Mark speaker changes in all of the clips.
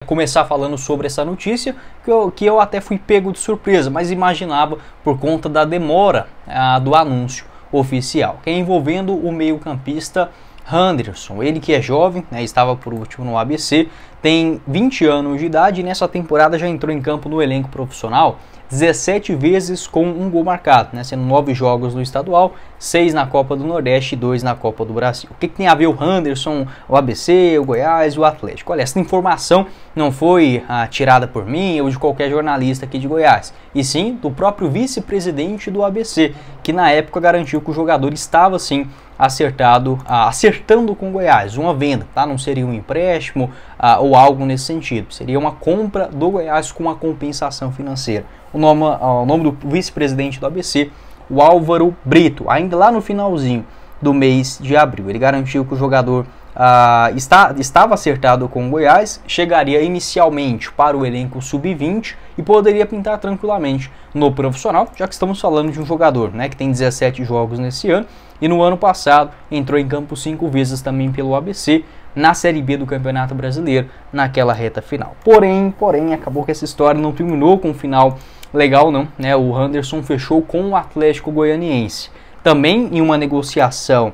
Speaker 1: Começar falando sobre essa notícia que eu até fui pego de surpresa, mas imaginava por conta da demora do anúncio oficial, que é envolvendo o meio-campista Henderson. Ele que é jovem, estava por último no ABC, tem 20 anos de idade e nessa temporada já entrou em campo no elenco profissional 17 vezes com um gol marcado, sendo 9 jogos no estadual, 6 na Copa do Nordeste e 2 na Copa do Brasil. O que tem a ver o Henderson, o ABC, o Goiás e o Atlético? Olha, essa informação não foi tirada por mim ou de qualquer jornalista aqui de Goiás, e sim do próprio vice-presidente do ABC, que na época garantiu que o jogador estava sim acertando com o Goiás, uma venda, tá? Não seria um empréstimo ou algo nesse sentido, seria uma compra do Goiás com uma compensação financeira. O nome do vice-presidente do ABC, o Álvaro Brito, ainda lá no finalzinho do mês de abril, ele garantiu que o jogador estava acertado com o Goiás, chegaria inicialmente para o elenco sub-20 e poderia pintar tranquilamente no profissional, já que estamos falando de um jogador que tem 17 jogos nesse ano e no ano passado entrou em campo 5 vezes também pelo ABC na Série B do Campeonato Brasileiro naquela reta final. Porém, acabou que essa história não terminou com um final legal não, O Henderson fechou com o Atlético Goianiense, também em uma negociação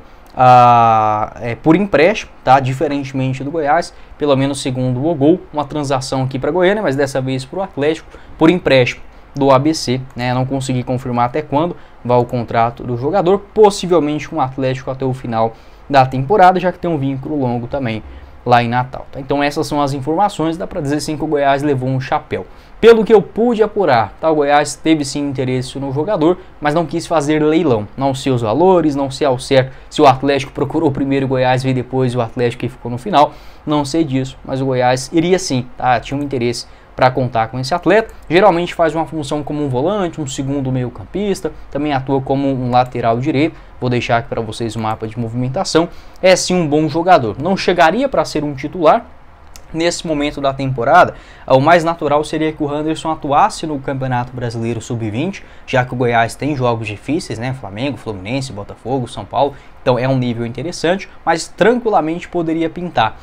Speaker 1: por empréstimo, tá? Diferentemente do Goiás, pelo menos segundo o Gol, uma transação aqui para Goiânia, mas dessa vez para o Atlético, por empréstimo do ABC, Não consegui confirmar até quando vai o contrato do jogador, possivelmente com o Atlético até o final da temporada, já que tem um vínculo longo também lá em Natal. Tá? Então essas são as informações, dá para dizer sim que o Goiás levou um chapéu. Pelo que eu pude apurar, tá? O Goiás teve sim interesse no jogador, mas não quis fazer leilão. Não sei os valores, não sei ao certo se o Atlético procurou primeiro o Goiás, veio depois o Atlético que ficou no final. Não sei disso, mas o Goiás iria sim, tá? Tinha um interesse para contar com esse atleta. Geralmente faz uma função como um volante, um segundo meio campista, também atua como um lateral direito. Vou deixar aqui para vocês o mapa de movimentação. É sim um bom jogador. Não chegaria para ser um titular. Nesse momento da temporada, o mais natural seria que o Henderson atuasse no Campeonato Brasileiro Sub-20, já que o Goiás tem jogos difíceis, Flamengo, Fluminense, Botafogo, São Paulo, então é um nível interessante, mas tranquilamente poderia pintar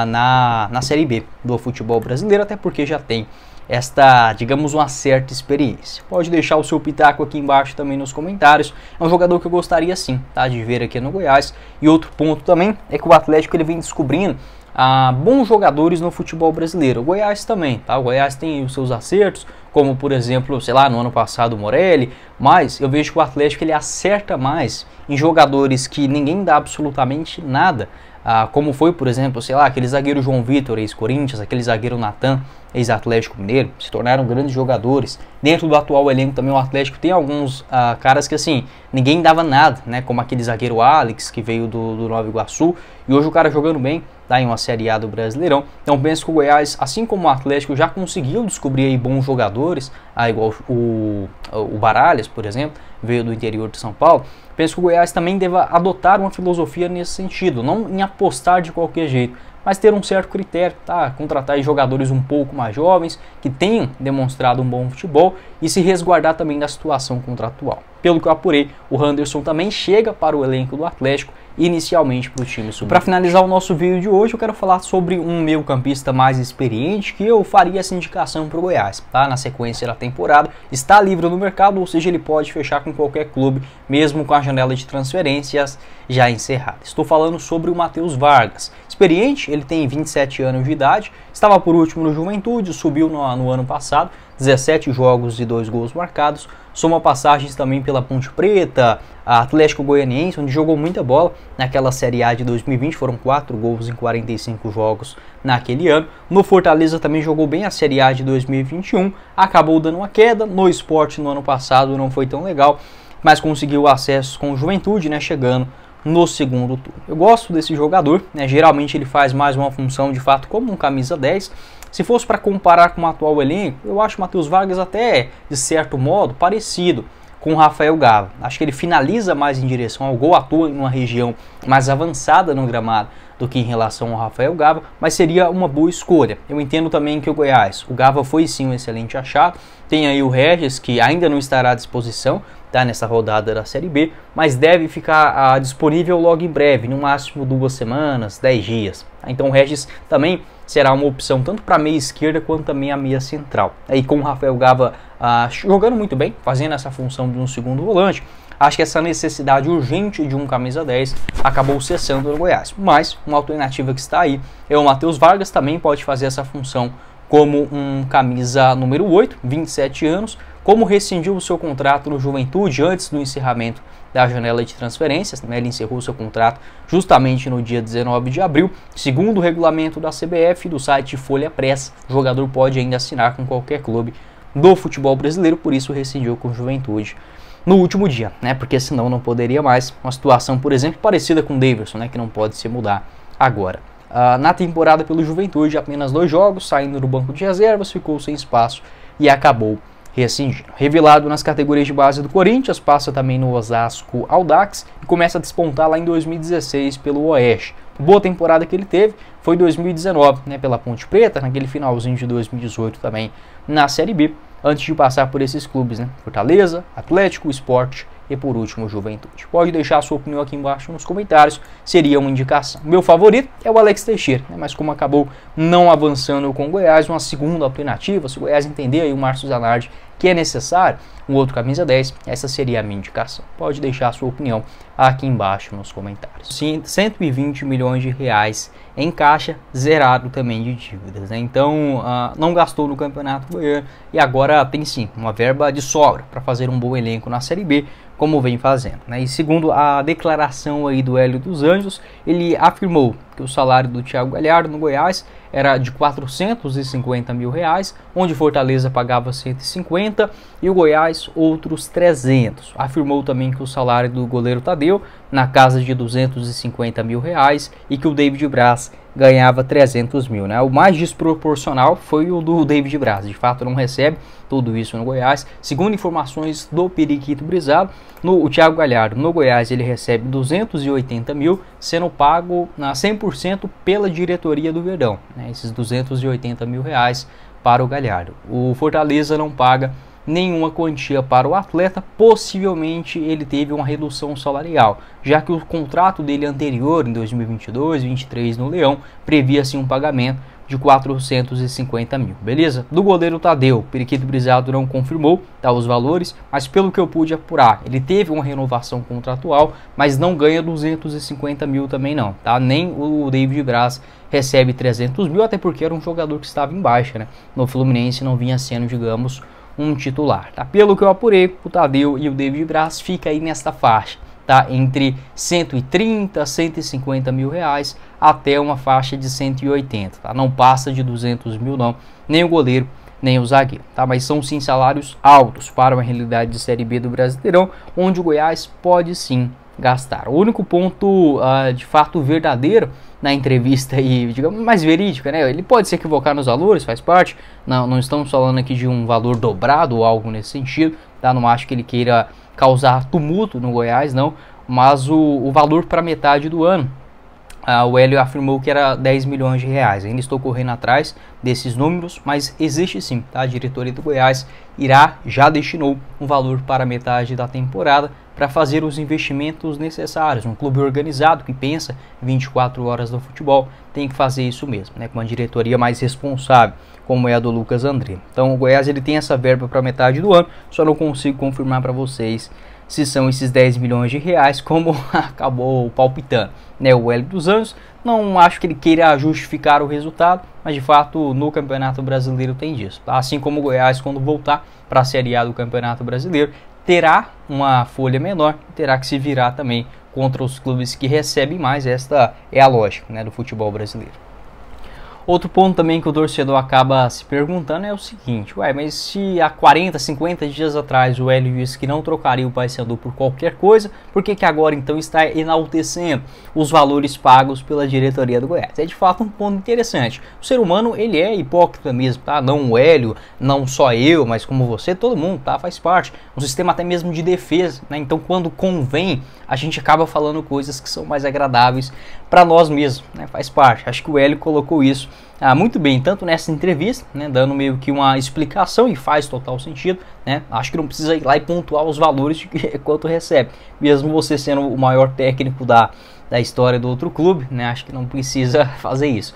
Speaker 1: na Série B do futebol brasileiro, até porque já tem esta, digamos, uma certa experiência. Pode deixar o seu pitaco aqui embaixo também nos comentários. É um jogador que eu gostaria sim, tá, de ver aqui no Goiás. E outro ponto também é que o Atlético ele vem descobrindo bons jogadores no futebol brasileiro. O Goiás também, tá? O Goiás tem os seus acertos, como por exemplo, sei lá, no ano passado o Morelli, mas eu vejo que o Atlético ele acerta mais em jogadores que ninguém dá absolutamente nada, como foi, por exemplo, sei lá, aquele zagueiro João Vitor, ex-Corinthians, aquele zagueiro Natan, ex-Atlético Mineiro, se tornaram grandes jogadores. Dentro do atual elenco também o Atlético tem alguns caras que assim, ninguém dava nada, como aquele zagueiro Alex, que veio do Nova Iguaçu, e hoje o cara jogando bem, tá em uma Série A do Brasileirão. Então penso que o Goiás, assim como o Atlético, já conseguiu descobrir aí bons jogadores, igual o Baralhas, por exemplo, veio do interior de São Paulo. Penso que o Goiás também deva adotar uma filosofia nesse sentido, não em apostar de qualquer jeito, mas ter um certo critério, tá? Contratar jogadores um pouco mais jovens, que tenham demonstrado um bom futebol e se resguardar também da situação contratual. Pelo que eu apurei, o Henderson também chega para o elenco do Atlético, inicialmente para o time sub-20. Para finalizar o nosso vídeo de hoje, eu quero falar sobre um meio-campista mais experiente que eu faria essa indicação para o Goiás, tá? Na sequência da temporada, está livre no mercado, ou seja, ele pode fechar com qualquer clube, mesmo com a janela de transferências já encerrada. Estou falando sobre o Matheus Vargas. Experiente, ele tem 27 anos de idade, estava por último no Juventude, subiu no ano passado, 17 jogos e 2 gols marcados, soma passagens também pela Ponte Preta, Atlético Goianiense, onde jogou muita bola naquela Série A de 2020, foram 4 gols em 45 jogos naquele ano. No Fortaleza também jogou bem a Série A de 2021, acabou dando uma queda, no Sport no ano passado não foi tão legal, mas conseguiu acesso com o Juventude, chegando no segundo turno. Eu gosto desse jogador, geralmente ele faz mais uma função de fato como um camisa 10, se fosse para comparar com o atual elenco, eu acho o Matheus Vargas até, de certo modo, parecido com o Rafael Gava. Acho que ele finaliza mais em direção ao gol, atua em uma região mais avançada no gramado do que em relação ao Rafael Gava, mas seria uma boa escolha. Eu entendo também que o Goiás, o Gava foi sim um excelente achado, tem aí o Regis, que ainda não estará à disposição, tá, nessa rodada da Série B, mas deve ficar disponível logo em breve, no máximo 2 semanas, 10 dias. Então o Regis também será uma opção tanto para a meia esquerda quanto também a meia central. Aí com o Rafael Gava jogando muito bem, fazendo essa função de um segundo volante, acho que essa necessidade urgente de um camisa 10 acabou cessando no Goiás. Mas uma alternativa que está aí é o Matheus Vargas, também pode fazer essa função como um camisa número 8, 27 anos, como rescindiu o seu contrato no Juventude antes do encerramento da janela de transferências, né? Ele encerrou seu contrato justamente no dia 19 de abril. Segundo o regulamento da CBF, do site Folha Press, o jogador pode ainda assinar com qualquer clube do futebol brasileiro, por isso rescindiu com o Juventude no último dia, né? Porque senão não poderia mais. Uma situação, por exemplo, parecida com o Davidson, né? Que não pode se mudar agora. Na temporada pelo Juventude, apenas 2 jogos, saindo do banco de reservas, ficou sem espaço e acabou rescindindo. Revelado nas categorias de base do Corinthians, passa também no Osasco Audax e começa a despontar lá em 2016 pelo Oeste. Boa temporada que ele teve foi 2019, né, pela Ponte Preta, naquele finalzinho de 2018 também na Série B, antes de passar por esses clubes, né, Fortaleza, Atlético, Sport e por último Juventude. Pode deixar a sua opinião aqui embaixo nos comentários, seria uma indicação. Meu favorito é o Alex Teixeira, né, mas como acabou não avançando com o Goiás, uma segunda alternativa, se o Goiás entender aí o Márcio Zanardi que é necessário, um outro camisa 10, essa seria a minha indicação. Pode deixar a sua opinião aqui embaixo nos comentários. Sim, 120 milhões de reais em caixa, zerado também de dívidas, né? Então não gastou no Campeonato Goiano e agora tem sim uma verba de sobra para fazer um bom elenco na Série B, como vem fazendo, né? E segundo a declaração aí do Hélio dos Anjos, ele afirmou que o salário do Thiago Galhardo no Goiás era de 450 mil reais, onde Fortaleza pagava 150 e o Goiás outros 300. Afirmou também que o salário do goleiro Tadeu na casa de 250 mil reais e que o David Braz ganhava 300 mil, né? O mais desproporcional foi o do David Braz, de fato não recebe tudo isso no Goiás. Segundo informações do Periquito Brizado, o Thiago Galhardo no Goiás ele recebe 280 mil, sendo pago na 100% pela diretoria do Verdão, né? Esses 280 mil reais para o Galhardo. O Fortaleza não paga nenhuma quantia para o atleta, possivelmente ele teve uma redução salarial, já que o contrato dele anterior, em 2022-23 no Leão, previa assim um pagamento de 450 mil, beleza? Do goleiro Tadeu, Periquito Brizado não confirmou os valores, mas pelo que eu pude apurar, ele teve uma renovação contratual, mas não ganha 250 mil também não, tá? Nem o David Braz recebe 300 mil, até porque era um jogador que estava em baixa, né? No Fluminense não vinha sendo, digamos, um titular, tá? Pelo que eu apurei, o Tadeu e o David Braz fica aí nesta faixa, tá? Entre 130 a 150 mil reais até uma faixa de 180, tá? Não passa de 200 mil não, nem o goleiro, nem o zagueiro, tá? Mas são sim salários altos para uma realidade de Série B do Brasileirão, onde o Goiás pode sim gastar. O único ponto de fato verdadeiro na entrevista e, digamos, mais verídica, né? Ele pode se equivocar nos valores, faz parte. Não estamos falando aqui de um valor dobrado ou algo nesse sentido, tá? Não acho que ele queira causar tumulto no Goiás, não. Mas o valor para metade do ano, o Hélio afirmou que era 10 milhões de reais. Ainda estou correndo atrás desses números, mas existe sim, tá? A diretoria do Goiás já destinou um valor para metade da temporada para fazer os investimentos necessários. Um clube organizado que pensa 24 horas no futebol tem que fazer isso mesmo, né? Com uma diretoria mais responsável, como é a do Lucas André. Então o Goiás ele tem essa verba para metade do ano, só não consigo confirmar para vocês se são esses 10 milhões de reais, como acabou palpitando, né? O Hélio dos Anjos, não acho que ele queira justificar o resultado, mas de fato no Campeonato Brasileiro tem disso, tá? Assim como o Goiás, quando voltar para a Série A do Campeonato Brasileiro, terá uma folha menor, terá que se virar também contra os clubes que recebem mais. Esta é a lógica, né, do futebol brasileiro. Outro ponto também que o torcedor acaba se perguntando é o seguinte: ué, mas se há 40, 50 dias atrás o Hélio disse que não trocaria o Paysandu por qualquer coisa, por que agora então está enaltecendo os valores pagos pela diretoria do Goiás? É de fato um ponto interessante. O ser humano ele é hipócrita mesmo, tá? Não o Hélio, não só eu, mas como você, todo mundo, tá? Faz parte. Um sistema até mesmo de defesa, né? Então quando convém, a gente acaba falando coisas que são mais agradáveis para nós mesmos, né? Faz parte. Acho que o Hélio colocou isso muito bem, tanto nessa entrevista, né, dando meio que uma explicação, e faz total sentido, né? Acho que não precisa ir lá e pontuar os valores de quanto recebe, mesmo você sendo o maior técnico da história do outro clube, né? Acho que não precisa fazer isso.